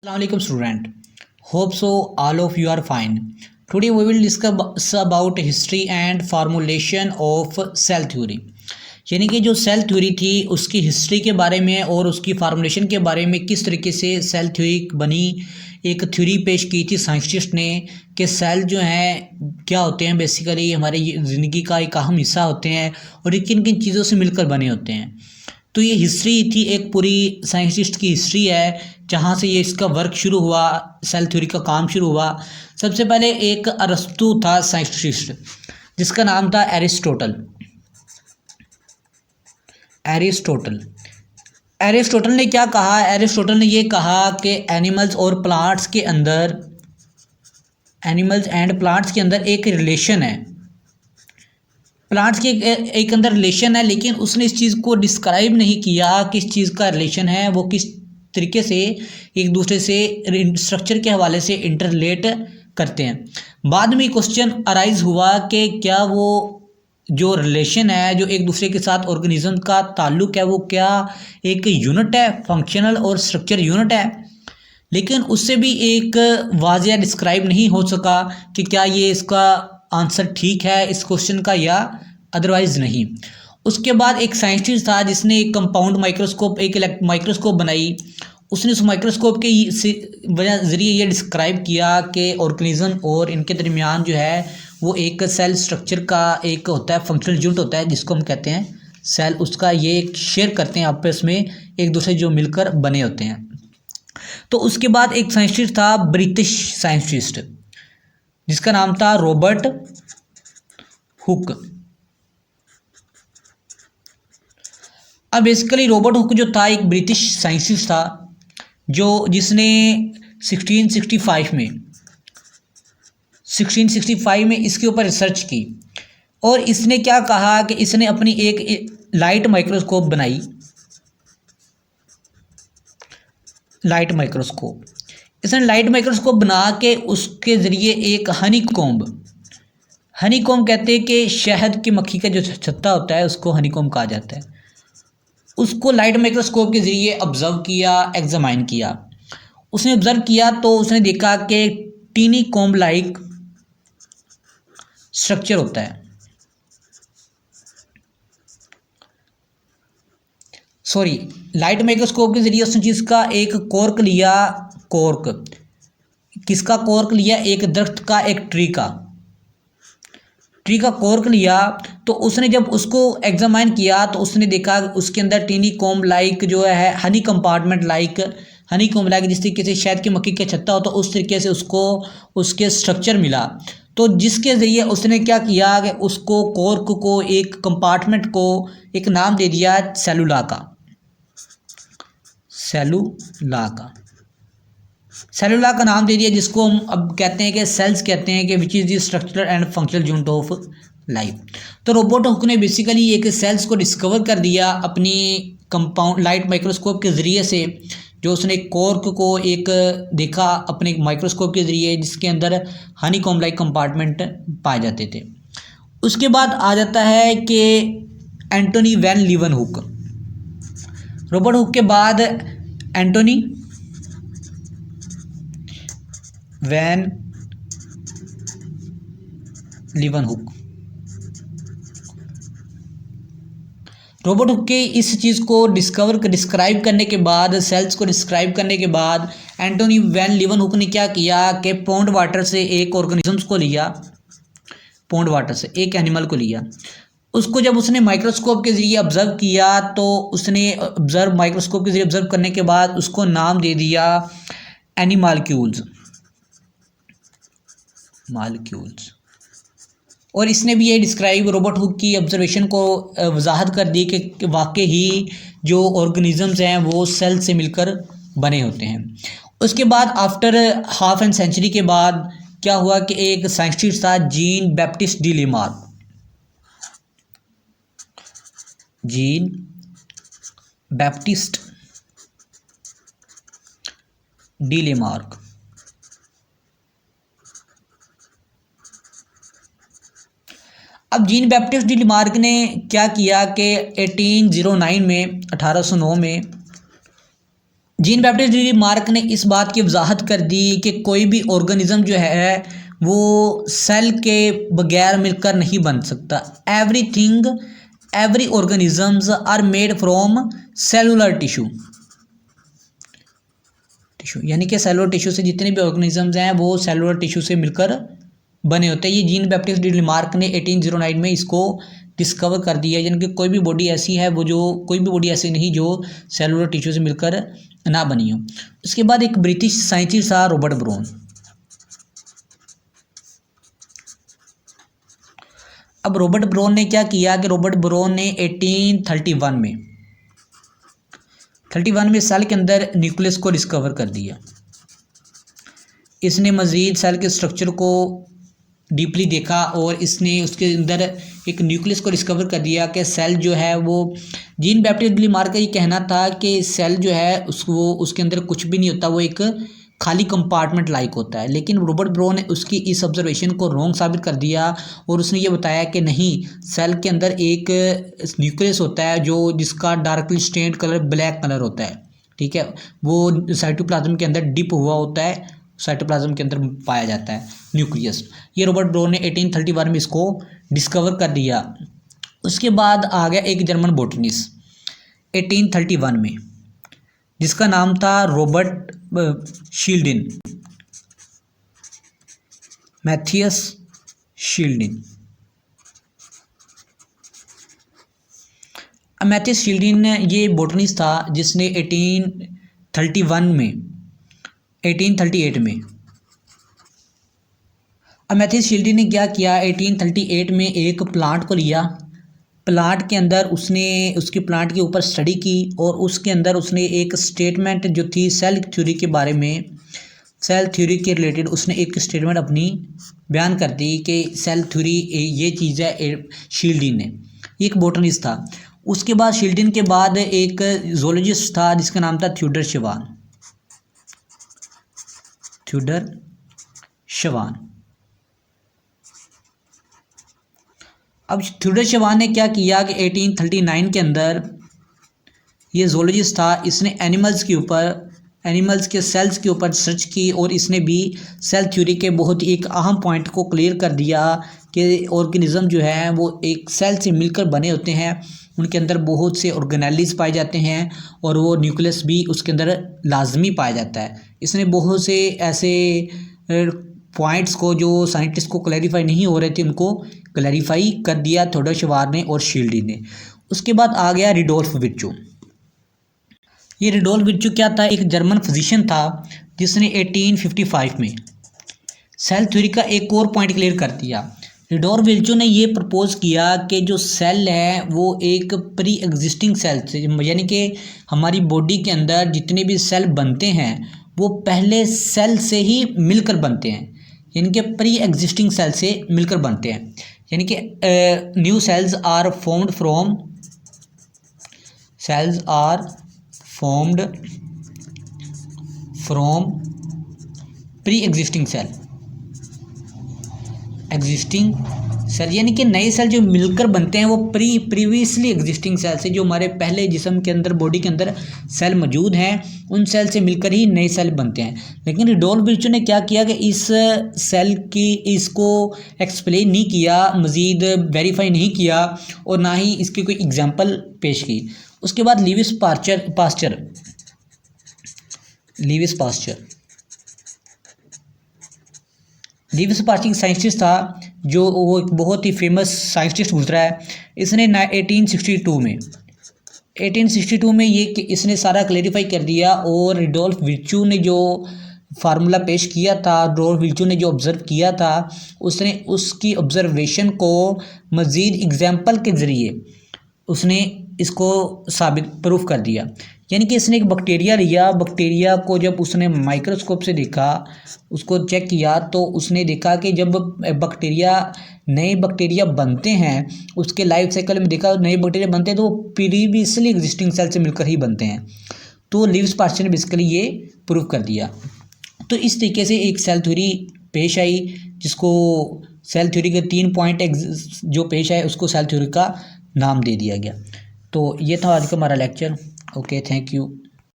Assalamualaikum student. Hope so all of you are fine. Today we will discuss about history and formulation of cell theory. यानी कि जो cell theory थी उसकी history के बारे में और उसकी फार्मूलेशन के बारे में किस तरीके से सेल थ्योरी बनी। एक थ्योरी पेश की थी साइंटिस्ट ने कि सेल जो हैं क्या होते हैं, बेसिकली हमारी ज़िंदगी का एक अहम हिस्सा होते हैं और ये किन किन चीज़ों से मिलकर बने होते हैं। तो ये हिस्ट्री थी, एक पूरी साइंटिस्ट की हिस्ट्री है जहाँ से ये इसका वर्क शुरू हुआ, सेल थ्योरी का काम शुरू हुआ। सबसे पहले एक अरस्तु था साइंटिस्ट जिसका नाम था एरिस्टोटल। एरिस्टोटल ने क्या कहा? एरिस्टोटल ने ये कहा कि एनिमल्स एंड प्लांट्स के अंदर एक रिलेशन है, प्लांट्स के एक अंदर रिलेशन है, लेकिन उसने इस चीज़ को डिस्क्राइब नहीं किया किस चीज़ का रिलेशन है, वो किस तरीके से एक दूसरे से स्ट्रक्चर के हवाले से इंटरलेट करते हैं। बाद में क्वेश्चन अराइज हुआ कि क्या वो जो रिलेशन है, जो एक दूसरे के साथ ऑर्गेनिज्म का ताल्लुक है, वो क्या एक यूनिट है, फंक्शनल और स्ट्रक्चर यूनिट है। लेकिन उससे भी एक वाज़िया डिस्क्राइब नहीं हो सका कि क्या ये इसका आंसर ठीक है इस क्वेश्चन का या अदरवाइज नहीं। उसके बाद एक साइंटिस्ट था जिसने एक कंपाउंड माइक्रोस्कोप, एक माइक्रोस्कोप बनाई। उसने उस माइक्रोस्कोप के ज़रिए ये डिस्क्राइब किया कि ऑर्गेनिज्म और इनके दरमियान जो है वो एक सेल स्ट्रक्चर का एक होता है, फंक्शनल यूनिट होता है जिसको हम कहते हैं सेल। उसका ये एक शेयर करते हैं आपस में, एक दूसरे जो मिलकर बने होते हैं। तो उसके बाद एक साइंटिस्ट था, ब्रिटिश साइंटिस्ट, जिसका नाम था रॉबर्ट हुक। अब बेसिकली रॉबर्ट हुक जो था एक ब्रिटिश साइंटिस्ट था जिसने 1665 में इसके ऊपर रिसर्च की। और इसने क्या कहा कि इसने अपनी एक लाइट माइक्रोस्कोप बनाई, इसने लाइट माइक्रोस्कोप बना के उसके ज़रिए एक हनी कॉम्ब कहते हैं कि शहद की मक्खी का जो छत्ता होता है उसको हनी कॉम्ब कहा जाता है, उसको लाइट माइक्रोस्कोप के ज़रिए ऑब्ज़र्व किया, एग्जामाइन किया। उसने ऑब्ज़र्व किया तो उसने देखा कि टीनी कॉम्ब लाइक स्ट्रक्चर होता है, लाइट माइक्रोस्कोप के ज़रिए उसने चीज़ का एक कॉर्क लिया, किसका कॉर्क लिया? एक दरख्त का, एक ट्री का कॉर्क लिया। तो उसने जब उसको एग्जामाइन किया तो उसने देखा उसके अंदर टीनी कॉम्ब लाइक जो है हनी कॉम्ब लाइक जिस तरीके से शहद की मक्खी का छत्ता होता है उस तरीके से उसको उसके स्ट्रक्चर मिला। तो जिसके ज़रिए उसने क्या किया कि उसको कॉर्क को, एक कंपार्टमेंट को एक नाम दे दिया सेलुला का नाम दे दिया, जिसको हम अब कहते हैं कि सेल्स कहते हैं कि which is the structural and functional unit of life. तो रॉबर्ट हुक ने बेसिकली एक सेल्स को डिस्कवर कर दिया अपनी कंपाउंड लाइट माइक्रोस्कोप के ज़रिए से, जो उसने कॉर्क को एक देखा अपने माइक्रोस्कोप के ज़रिए जिसके अंदर हनी कॉम्ब लाइक कंपार्टमेंट पाए जाते थे। उसके बाद आ जाता है कि एंटोनी वैन लीवनहुक। रॉबर्ट हुक के बाद एंटोनी वैन लीवनहुक। रॉबर्ट हुक के इस चीज़ को डिस्क्राइब करने के बाद, सेल्स को डिस्क्राइब करने के बाद, एंटोनी वैन लीवनहुक ने क्या किया कि पॉन्ड वाटर से एक ऑर्गेनिजम्स को लिया, पॉन्ड वाटर से एक एनिमल को लिया। उसको जब उसने माइक्रोस्कोप के ज़रिए ऑब्ज़र्व किया तो उसने माइक्रोस्कोप के ज़रिए ऑब्ज़र्व करने के बाद उसको नाम दे दिया एनिमॉलिक्यूल्स। और इसने भी ये डिस्क्राइब रॉबर्ट हुक की ऑब्जर्वेशन को वजाहत कर दी कि वाकई ही जो ऑर्गेनिजम्स हैं वो सेल से मिलकर बने होते हैं। उसके बाद आफ्टर हाफ एन सेंचुरी के बाद क्या हुआ कि एक साइंटिस्ट था, जीन बैप्टिस्ट डी लेमार्क। अब जीन बैप्टिस्ट डी लेमार्क ने क्या किया कि 1809 में जीन बैप्टिस्ट डी लामार्क ने इस बात की वजाहत कर दी कि कोई भी ऑर्गेनिज्म जो है वो सेल के बगैर मिलकर नहीं बन सकता। Every organisms are made from cellular tissue, यानी कि सेलुलर टिश्यू से जितने भी ऑर्गेनिजम्स हैं वो सेलुलर टिश्यू से मिलकर बने होते हैं। ये जीन बैप्टिस्ट डी लामार्क ने 1809 में इसको डिस्कवर कर दिया, यानी कि कोई भी बॉडी ऐसी नहीं जो सेलुलर टिश्यू से मिलकर ना बनी हो। उसके बाद एक ब्रिटिश साइंटिस्ट था रॉबर्ट ब्रोन। अब रॉबर्ट ब्रोन ने क्या किया कि रॉबर्ट ब्रोन ने 1831 में सेल के अंदर न्यूक्लियस को डिस्कवर कर दिया। इसने मज़ीद सेल के स्ट्रक्चर को डीपली देखा और इसने उसके अंदर एक न्यूक्लियस को डिस्कवर कर दिया कि सेल जो है वो, जीन बैप्टिस्ट डी लामार्क का ये कहना था कि सेल जो है उसके अंदर कुछ भी नहीं होता, वो एक खाली कंपार्टमेंट लाइक होता है। लेकिन रॉबर्ट ब्रोन ने उसकी इस ऑब्जर्वेशन को रॉन्ग साबित कर दिया और उसने ये बताया कि नहीं, सेल के अंदर एक न्यूक्लियस होता है जिसका darkly stained colour black colour होता है, ठीक है, वो साइटोप्लाज्म के अंदर डिप हुआ होता है, साइटोप्लाज्म के अंदर पाया जाता है न्यूक्लियस। ये रॉबर्ट ब्रोन ने 1831 में इसको डिस्कवर कर दिया। उसके बाद आ गया एक जर्मन बोटनिस्ट 1831 में, जिसका नाम था रॉबर्ट शील्डिन, मैथियस शील्डिन। मैथियस शील्डिन ये बोटनिस्ट था जिसने 1838 में मैथियस शील्डिन ने क्या किया, 1838 में एक प्लांट को लिया। प्लांट के अंदर उसने उसकी प्लांट के ऊपर स्टडी की और उसके अंदर उसने एक स्टेटमेंट जो थी सेल थ्योरी के बारे में, सेल थ्योरी के रिलेटेड उसने एक स्टेटमेंट अपनी बयान कर दी कि सेल थ्योरी ये चीज़ है। शील्डिन ने, एक बोटनिस्ट था। उसके बाद शील्डिन के बाद एक जूलॉजिस्ट था जिसका नाम था थ्योडर शवान। अब थ्योडर शवान ने क्या किया कि 1839 के अंदर ये जूलॉजिस्ट था, इसने एनिमल्स के सेल्स के ऊपर रिसर्च की और इसने भी सेल थ्योरी के बहुत ही एक अहम पॉइंट को क्लियर कर दिया कि ऑर्गेनिज्म जो है वो एक सेल से मिलकर बने होते हैं, उनके अंदर बहुत से ऑर्गेनेल्स पाए जाते हैं और वो न्यूक्लियस भी उसके अंदर लाजमी पाया जाता है। इसने बहुत से ऐसे पॉइंट्स को जो साइंटिस्ट को क्लैरिफाई नहीं हो रहे थे उनको क्लैरिफाई कर दिया थ्योडर शवान ने और शील्डिन ने। उसके बाद आ गया रुडोल्फ विर्चो। ये रुडोल्फ विर्चो क्या था, एक जर्मन फिजिशियन था जिसने 1855 में सेल थ्योरी का एक और पॉइंट क्लियर कर दिया। रुडोल्फ विर्चो ने ये प्रपोज किया कि जो सेल है वो एक प्री एग्जिस्टिंग सेल से, यानी कि हमारी बॉडी के अंदर जितने भी सेल बनते हैं वो पहले सेल से ही मिलकर बनते हैं, यानी कि प्री एग्जिस्टिंग सेल से मिलकर बनते हैं, यानी कि new cells are formed from pre existing cell, यानी कि नए सेल जो मिलकर बनते हैं वो प्रीवियसली एग्जिस्टिंग सेल से, जो हमारे पहले जिस्म के अंदर बॉडी के अंदर सेल मौजूद हैं उन सेल से मिलकर ही नए सेल बनते हैं। लेकिन रुडोल्फ विर्चो ने क्या किया कि इस सेल की इसको एक्सप्लेन नहीं किया, मज़ीद वेरीफाई नहीं किया और ना ही इसकी कोई एग्जांपल पेश की। उसके बाद लीविस पास्चर साइंटिस्ट था जो वो एक बहुत ही फेमस साइंटिस्ट गुजरा है। इसने 1862 में ये इसने सारा क्लैरिफाई कर दिया और रुडोल्फ विर्चो ने जो फार्मूला पेश किया था, रुडोल्फ विर्चो ने जो ऑब्ज़र्व किया था, उसने उसकी ऑब्ज़र्वेशन को मज़ीद एग्जाम्पल के ज़रिए उसने इसको प्रूफ कर दिया। यानी कि इसने एक बैक्टीरिया लिया, बैक्टीरिया को जब उसने माइक्रोस्कोप से देखा, उसको चेक किया तो उसने देखा कि जब नए बैक्टीरिया बनते हैं उसके लाइफ साइकिल में देखा नए बैक्टीरिया बनते हैं तो वो प्रीवियसली एग्जिस्टिंग सेल से मिलकर ही बनते हैं। तो लीविस पास्चर ने बेसिकली ये प्रूव कर दिया। तो इस तरीके से एक सेल थ्योरी पेश आई, जिसको सेल थ्योरी के 3 पॉइंट जो पेश आए उसको सेल थ्योरी का नाम दे दिया गया। तो ये था आज का हमारा लेक्चर। Okay, thank you.